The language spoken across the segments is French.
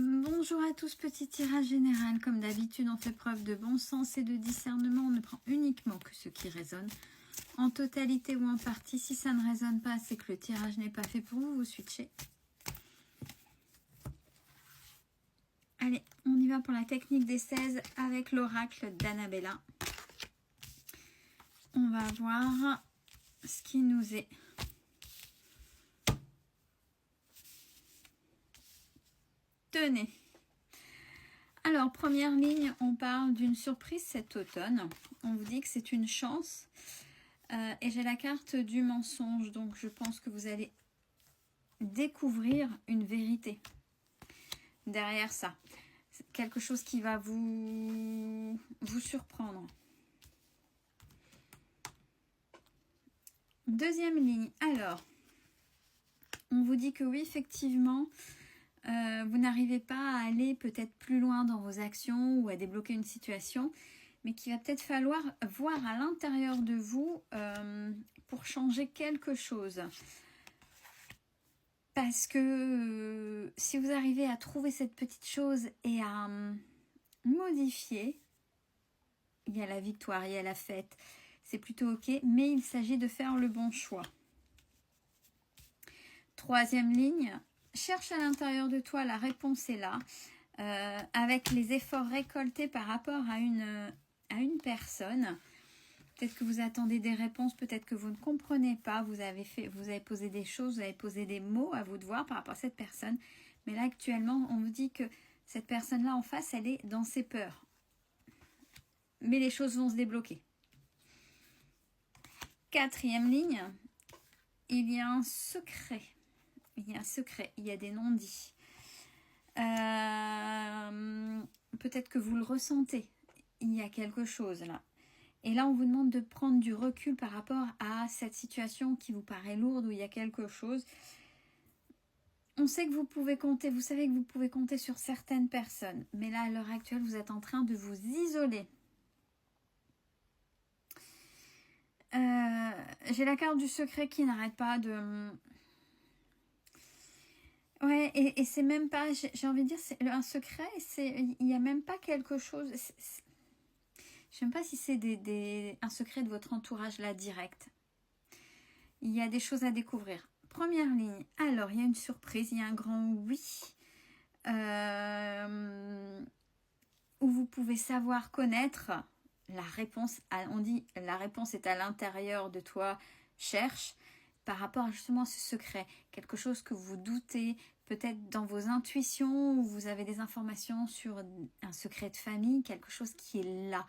Bonjour à tous, petit tirage général. Comme d'habitude, on fait preuve de bon sens et de discernement. On ne prend uniquement que ce qui résonne, en totalité ou en partie. Si ça ne résonne pas, c'est que le tirage n'est pas fait pour vous. Vous switchez. Allez, on y va pour la technique des 16 avec l'oracle d'Annabella. On va voir ce qui nous est donné. Alors, première ligne, on parle d'une surprise cet automne. On vous dit que c'est une chance. Et j'ai la carte du mensonge. Donc, je pense que vous allez découvrir une vérité derrière ça. C'est quelque chose qui va vous surprendre. Deuxième ligne. Alors, on vous dit que oui, effectivement, vous n'arrivez pas à aller peut-être plus loin dans vos actions ou à débloquer une situation, mais qu'il va peut-être falloir voir à l'intérieur de vous pour changer quelque chose. Parce que si vous arrivez à trouver cette petite chose et à modifier, il y a la victoire, il y a la fête, c'est plutôt ok, mais il s'agit de faire le bon choix. Troisième ligne. Cherche à l'intérieur de toi, la réponse est là, avec les efforts récoltés par rapport à une personne. Peut-être que vous attendez des réponses, peut-être que vous ne comprenez pas, vous avez posé des choses, vous avez posé des mots, à vous de voir par rapport à cette personne. Mais là, actuellement, on vous dit que cette personne-là en face, elle est dans ses peurs. Mais les choses vont se débloquer. Quatrième ligne, il y a un secret. Il y a un secret, il y a des non-dits. Peut-être que vous le ressentez. Il y a quelque chose là. Et là, on vous demande de prendre du recul par rapport à cette situation qui vous paraît lourde, où il y a quelque chose. On sait que vous pouvez compter, vous savez que vous pouvez compter sur certaines personnes. Mais là, à l'heure actuelle, vous êtes en train de vous isoler. J'ai la carte du secret qui n'arrête pas de... Ouais, et c'est même pas, j'ai envie de dire, c'est un secret, il n'y a même pas quelque chose, je ne sais même pas si c'est un secret de votre entourage là, direct. Il y a des choses à découvrir. Première ligne, alors il y a une surprise, il y a un grand oui, où vous pouvez savoir connaître la réponse, on dit la réponse est à l'intérieur de toi, cherche, par rapport à justement ce secret, quelque chose que vous doutez, peut-être dans vos intuitions, où vous avez des informations sur un secret de famille, quelque chose qui est là.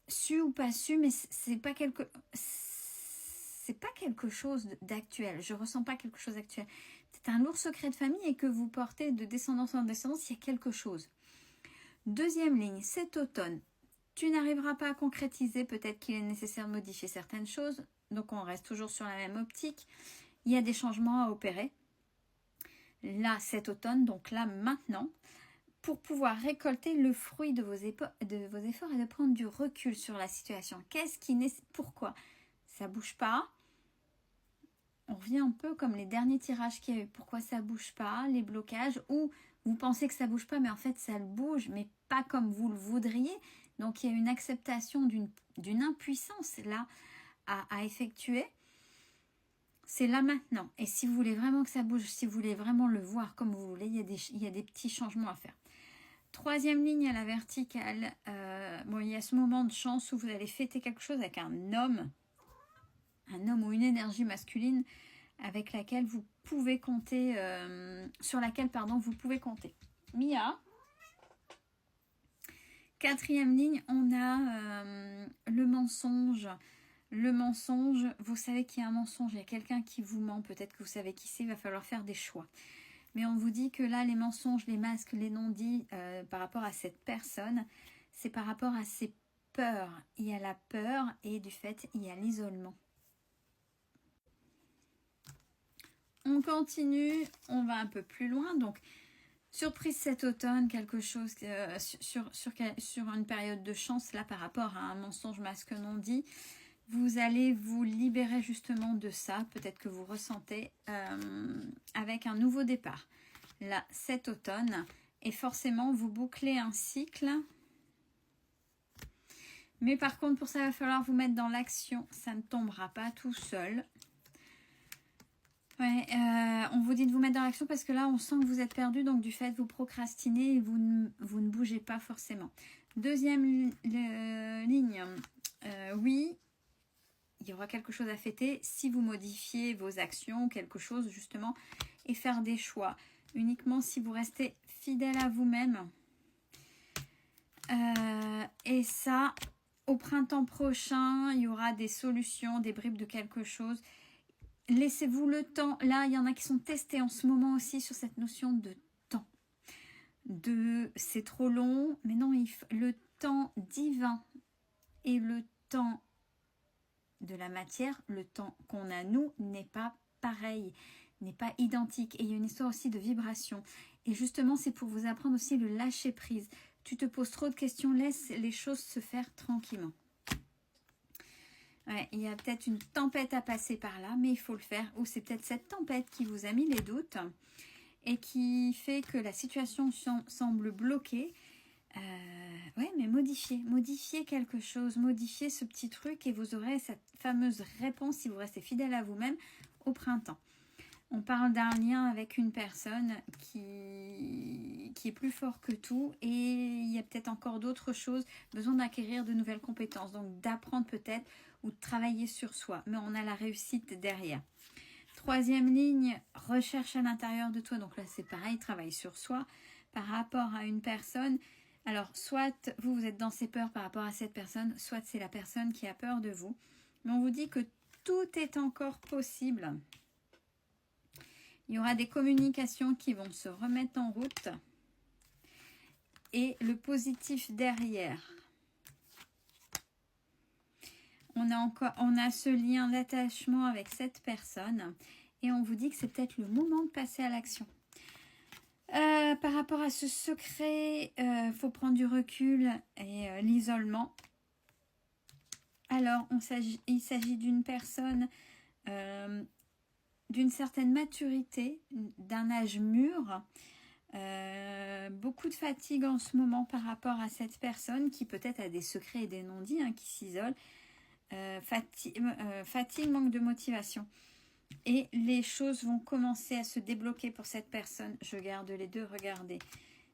Su ou pas su, mais c'est pas quelque chose d'actuel. Je ressens pas quelque chose d'actuel. C'est un lourd secret de famille et que vous portez de descendance en descendance, il y a quelque chose. Deuxième ligne, cet automne, tu n'arriveras pas à concrétiser, peut-être qu'il est nécessaire de modifier certaines choses. Donc, on reste toujours sur la même optique. Il y a des changements à opérer. Là, cet automne, donc là, maintenant, pour pouvoir récolter le fruit de vos efforts et de prendre du recul sur la situation. Pourquoi ça bouge pas? On revient un peu comme les derniers tirages qu'il y a eu. Pourquoi ça bouge pas? Les blocages, ou vous pensez que ça bouge pas, mais en fait, ça bouge, mais pas comme vous le voudriez. Donc, il y a une acceptation d'une impuissance là à effectuer. C'est là maintenant. Et si vous voulez vraiment que ça bouge, si vous voulez vraiment le voir comme vous voulez, il y a des petits changements à faire. Troisième ligne à la verticale. Il y a ce moment de chance où vous allez fêter quelque chose avec un homme ou une énergie masculine avec laquelle vous pouvez compter, sur laquelle vous pouvez compter. Mia. Quatrième ligne, on a le mensonge. Le mensonge, vous savez qu'il y a un mensonge, il y a quelqu'un qui vous ment, peut-être que vous savez qui c'est, il va falloir faire des choix. Mais on vous dit que là, les mensonges, les masques, les non-dits par rapport à cette personne, c'est par rapport à ses peurs. Il y a la peur et du fait, il y a l'isolement. On continue, on va un peu plus loin. Donc, surprise cet automne, quelque chose sur une période de chance, là, par rapport à un mensonge masque non-dit. Vous allez vous libérer justement de ça, peut-être que vous ressentez, avec un nouveau départ. là cet automne. Et forcément, vous bouclez un cycle. Mais par contre, pour ça, il va falloir vous mettre dans l'action. Ça ne tombera pas tout seul. Ouais, on vous dit de vous mettre dans l'action parce que là, on sent que vous êtes perdu. Donc, du fait, vous procrastinez et vous ne bougez pas forcément. Deuxième ligne. Oui, il y aura quelque chose à fêter si vous modifiez vos actions, quelque chose justement, et faire des choix. Uniquement si vous restez fidèle à vous-même. Et ça, au printemps prochain, il y aura des solutions, des bribes de quelque chose. Laissez-vous le temps. Là, il y en a qui sont testés en ce moment aussi sur cette notion de temps. C'est trop long, mais non, le temps divin et le temps de la matière, le temps qu'on a nous, n'est pas pareil, n'est pas identique. Et il y a une histoire aussi de vibration. Et justement, c'est pour vous apprendre aussi le lâcher prise. Tu te poses trop de questions, laisse les choses se faire tranquillement. Ouais, il y a peut-être une tempête à passer par là, mais il faut le faire. Ou c'est peut-être cette tempête qui vous a mis les doutes et qui fait que la situation semble bloquée. Ouais, mais modifiez quelque chose, modifiez ce petit truc et vous aurez cette fameuse réponse si vous restez fidèle à vous-même au printemps. On parle d'un lien avec une personne qui est plus fort que tout et il y a peut-être encore d'autres choses, besoin d'acquérir de nouvelles compétences, donc d'apprendre peut-être ou de travailler sur soi, mais on a la réussite derrière. Troisième ligne, recherche à l'intérieur de toi, donc là c'est pareil, travail sur soi par rapport à une personne. Alors, soit vous êtes dans ses peurs par rapport à cette personne, soit c'est la personne qui a peur de vous. Mais on vous dit que tout est encore possible. Il y aura des communications qui vont se remettre en route. Et le positif derrière. On a ce lien d'attachement avec cette personne. Et on vous dit que c'est peut-être le moment de passer à l'action. Par rapport à ce secret, faut prendre du recul et l'isolement. Alors, il s'agit d'une personne d'une certaine maturité, d'un âge mûr. Beaucoup de fatigue en ce moment par rapport à cette personne qui peut-être a des secrets et des non-dits, qui s'isole. Fatigue, manque de motivation. Et les choses vont commencer à se débloquer pour cette personne. Je garde les deux, regardez.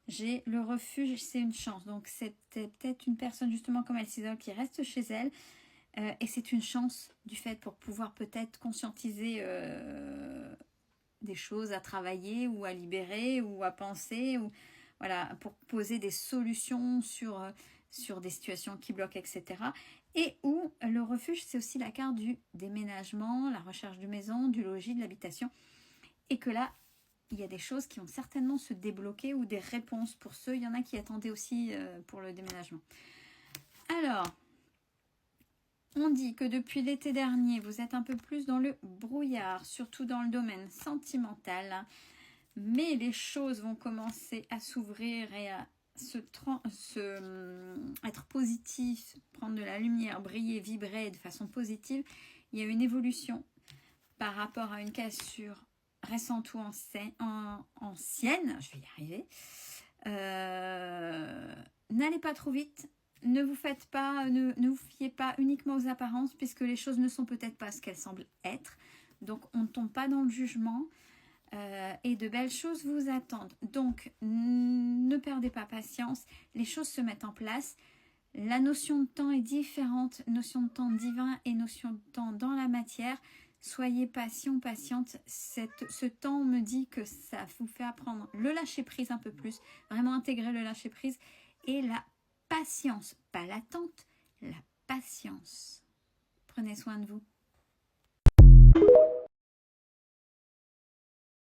J'ai le refuge, c'est une chance. Donc c'était peut-être une personne justement comme elle s'isole qui reste chez elle. Et c'est une chance du fait pour pouvoir peut-être conscientiser des choses à travailler ou à libérer ou à penser. Ou, voilà, pour poser des solutions sur des situations qui bloquent, etc. Et où le refuge, c'est aussi la carte du déménagement, la recherche de maison, du logis, de l'habitation. Et que là, il y a des choses qui vont certainement se débloquer ou des réponses pour ceux. Il y en a qui attendaient aussi pour le déménagement. Alors, on dit que depuis l'été dernier, vous êtes un peu plus dans le brouillard, surtout dans le domaine sentimental. Mais les choses vont commencer à s'ouvrir et à être positif, prendre de la lumière, briller, vibrer de façon positive. Il y a une évolution par rapport à une cassure récente ou ancienne. Je vais y arriver. N'allez pas trop vite. Ne vous fiez pas uniquement aux apparences puisque les choses ne sont peut-être pas ce qu'elles semblent être. Donc on ne tombe pas dans le jugement. Et de belles choses vous attendent. Donc, ne perdez pas patience. Les choses se mettent en place. La notion de temps est différente. Notion de temps divin et notion de temps dans la matière. Soyez patient, patiente. Ce temps me dit que ça vous fait apprendre le lâcher-prise un peu plus. Vraiment intégrer le lâcher-prise. Et la patience. Pas l'attente, la patience. Prenez soin de vous.